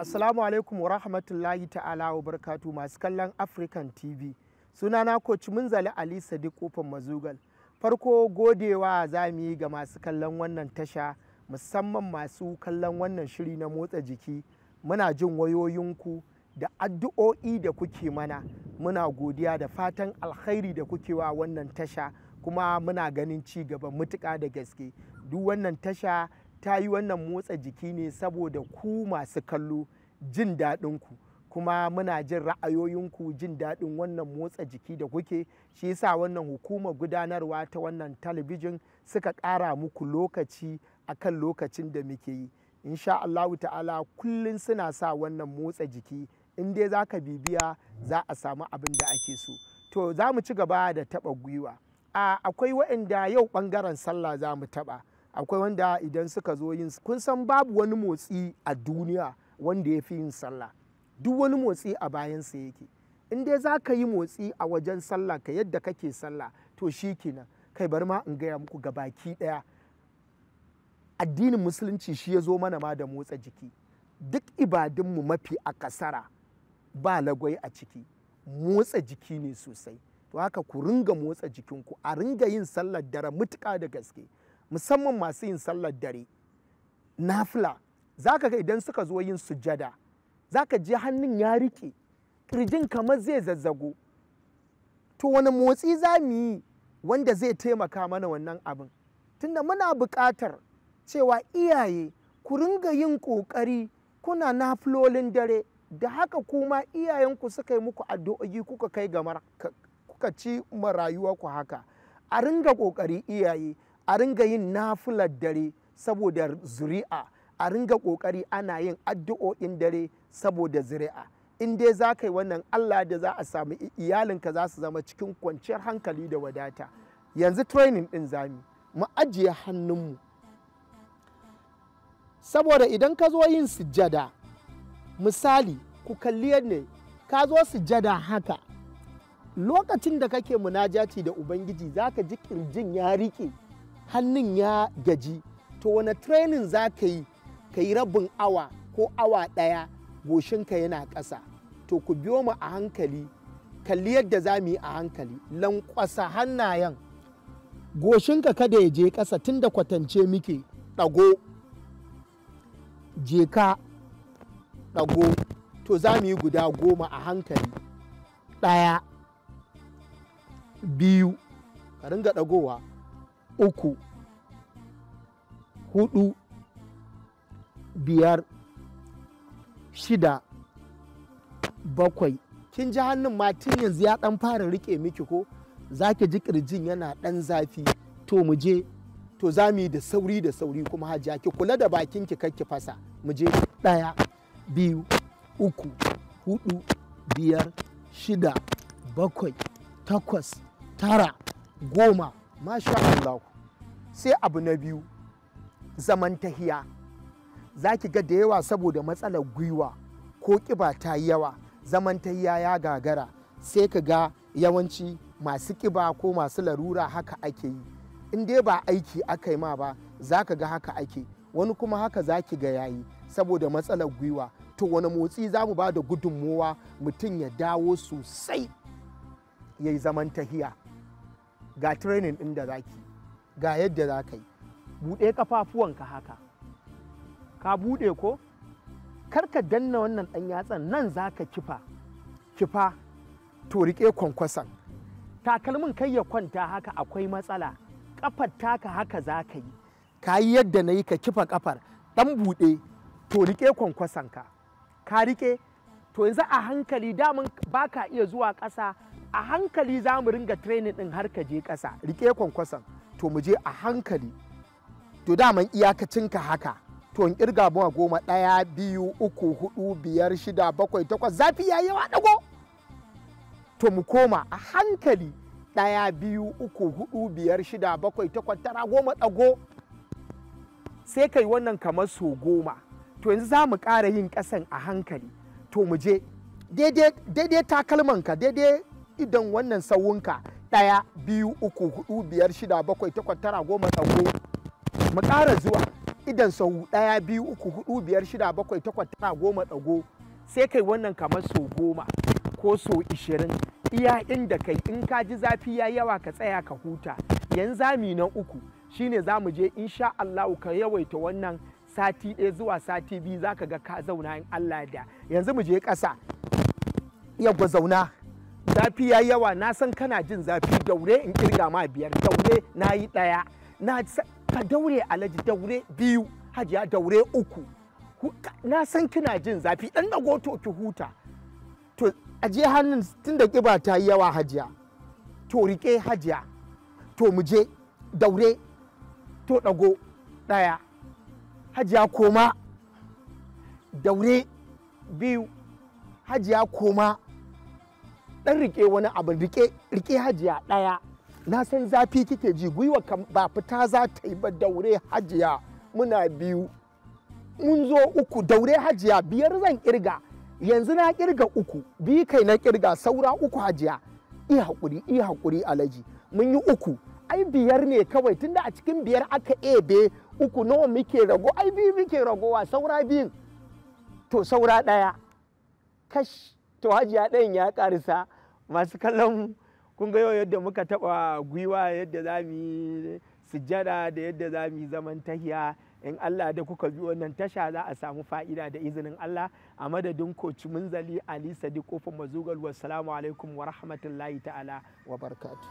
Assalamu alaikum wa rahmatullahi ta'ala wa barakatu masu kallon African TV. Sunana Coach Munzali Ali Sadiq Kofar Mazugal. Farko godewa za mu yi ga masu kallon wannan tasha, musamman masu kallon wannan shiri na motsa jiki. Muna jin wayoyinku da addu'o'i da kuke mana. Muna godiya da fatan alkhairi da kuke wa wannan tasha, kuma muna ganin ci gaba mutuƙa da gaske. Duk wannan tasha ta yi wannan motsa jiki ne saboda ku masu kallo jin daɗinku, kuma muna jin ra'ayoyinku jin daɗin wannan motsa jiki da kuke. Shi yasa wannan hukumar gudanarwa ta wannan talabijin suka ƙara muku lokaci akan lokacin da muke yi. Insha Allahu ta'ala kullum suna sa wannan motsa jiki, in dai za ka bibiya za a samu abin da ake so. To za mu ci gaba da taɓa gwiwa. Akwai waɗanda yau ɓangaren sallah za mu taɓa. Akwai wanda idan suka zo yin, kun san babu wani motsi a duniya wanda ya fi yin sallah. Duk wani motsi a bayansa yake. In dai za ka yi motsi a wajen sallah ka yadda kake sallah, to shi kenan. Kai bari ma in gaya muku gabaki ɗaya, addinin musulunci shi ya zo mana ma da motsa jiki. Duk ibadunmu mafi akasara ba lagwai a ciki, motsa jiki ne sosai. To haka ku ringa motsa jikinku, a ringa yin sallar dare mutuƙa da gaske, musamman masu yin sallar dare. Nafila, za ka ga idan suka zo yin sujada, za ka ji hannun ya riƙe, ƙirjin kamar zai zazzago. To wani motsi za mu yi wanda zai taimaka mana wannan abin? Tunda muna buƙatar cewa iyaye ku ringa yin ƙoƙari kuna nafilolin dare, da haka kuma iyayenku suka yi muku addu'o'i kuka kai ga kuka ci rayuwa ku haka. A ringa ƙoƙari iyaye, a ringa yin nafilar dare saboda zuri'a, a ringa ƙoƙari ana yin addu'o'in dare saboda zuri'a. In dai za ka yi wannan, Allah da za a samu iyalinka za su zama cikin kwanciyar hankali da wadata. Yanzu training ɗin zami, mu ajiye hannunmu, saboda idan ka zo yin sujjada, misali ku kalli yadda ka zo sujjada haka, lokacin da kake munajati da Ubangiji za ka ji ƙirjin ya riƙe, hannun ya gaji. To wane training za ka yi rabin awa ko awa ɗaya goshinka yana ƙasa. To ku biyo mu a hankali, kalli yadda za mu yi a hankali. Lankwasa hannayen, goshinka kada ya je ƙasa, tun da kwatance muke. Ɗago, je ka, ɗago. To za mu yi guda 10 a hankali. 1, 2, ka ringa ɗagowa, 3, 4, 5, 6, 7. Kin ji hannun ma tun yanzu ya ɗan fara riƙe miki ko? Za ki ji ƙirjin yana ɗan zafi. To mu je. To za mu yi da sauri kuma hajiya ki kula da bakinki kar ki fasa. Mu je. 1, 2, 3, 4, 5, 6, 7, 8, 9, 10. Masha Allah. Sai abu na biyu, zaman tahiya. Za ki ga da yawa saboda matsalar gwiwa ko ƙiba ta yi yawa, zaman tahiya ya gagara. Sai ka ga yawanci masu ƙiba ko masu larura haka ake yi. In dai ba aiki aka yi ma ba, za ka ga haka ake. Wani kuma haka za ki ga yayi saboda matsalar gwiwa. To wani motsi za mu ba da gudunmowa mutum ya dawo sosai ya yi zaman tahiya? Ga training ɗin da za ki, ga yadda za ka yi. Buɗe ƙafafuwanka haka, ka buɗe ko? Karka danna wannan ɗan yatsan, nan za ka kifa, to riƙe kwankwason. Takalmin kai ya kwanta haka akwai matsala, ƙafar taka haka za ka yi. Ka yi yadda na yi, ka kifa ƙafar, ɗan buɗe, to riƙe kwankwasonka. Ka riƙe, to yanzu a hankali, daman ba ka iya zuwa ƙasa, a hankali za mu ringa training ɗin har ka je ƙasa. Riƙe kwankwason, to mu je a hankali. To daman iyakacinka haka. To in ƙirga bawa 10, 1, 2, 3, 4, 5, 6, 7, 8. Zafi ya yawa, ɗago. To mu koma a hankali. 1, 2, 3, 4, 5, 6, 7, 8, 9, 10. Ɗago. Sai kai wannan kamar so 10. To yanzu za mu ƙara yin ƙasan a hankali. To mu je daidai takalmanka, daidai idan wannan sawunka. 1, 2, 3, 4, 5, 6, 7, 8, 9, 10. Ɗago. Mu ƙara zuwa. idan sau 1 2 3 4 5 6 7 8 9 10 ɗago, sai kai wannan kamar sau 10 ko sau 20 iya inda kai. In ka ji zafi ya yawa ka tsaya ka huta. Yanzu zami na uku shine za mu je insha Allah ka yawaita wannan sati 1 zuwa sati 2 za ka ga ka zauna in Allah da. Yanzu mu je ƙasa, yagwa zauna. Zafi ya yawa, na san kana jin zafi, daure in kirga ma 5. Daure na yi 1, ka daure Alhaji, daure 2, Hajiya daure 3. Na san kina jin zafi, dan dago to ki huta. To aje hannun tun da kiba ta yi yawa Hajiya. To rike Hajiya. To mu je, daure, to dago 1. Hajiya koma, daure 2. Hajiya koma, dan rike wani abu, rike Hajiya 1. Na san zafi kike ji, gwiwa ba fita za ta yi ba, daure Hajiya. Muna 2, mun zo 3, daure Hajiya. 5 zan kirga, yanzu na kirga 3, 2 kai na kirga, saura 3 Hajiya. Iya haƙuri Alhaji, mun yi 3, ai 5 ne kawai, tunda a cikin 5 aka ebe 3, nawa muke rago? Ai 2 muke ragowa, saura 2. To saura 1, kash. To Hajiya ɗayan ya ƙarisa. Masu kallon kun ga yau yadda muka taɓa gwiwa, yadda za mu yi sujjada da yadda za mu yi zaman tahiya. In Allah da kuka bi wannan tasha za a samu fa'ida da izinin Allah. A madadin Coach Munzali Ali Sadiq Kofar Mazugal, wassalamu alaikum wa rahmatullahi ta'ala wa barakatuh.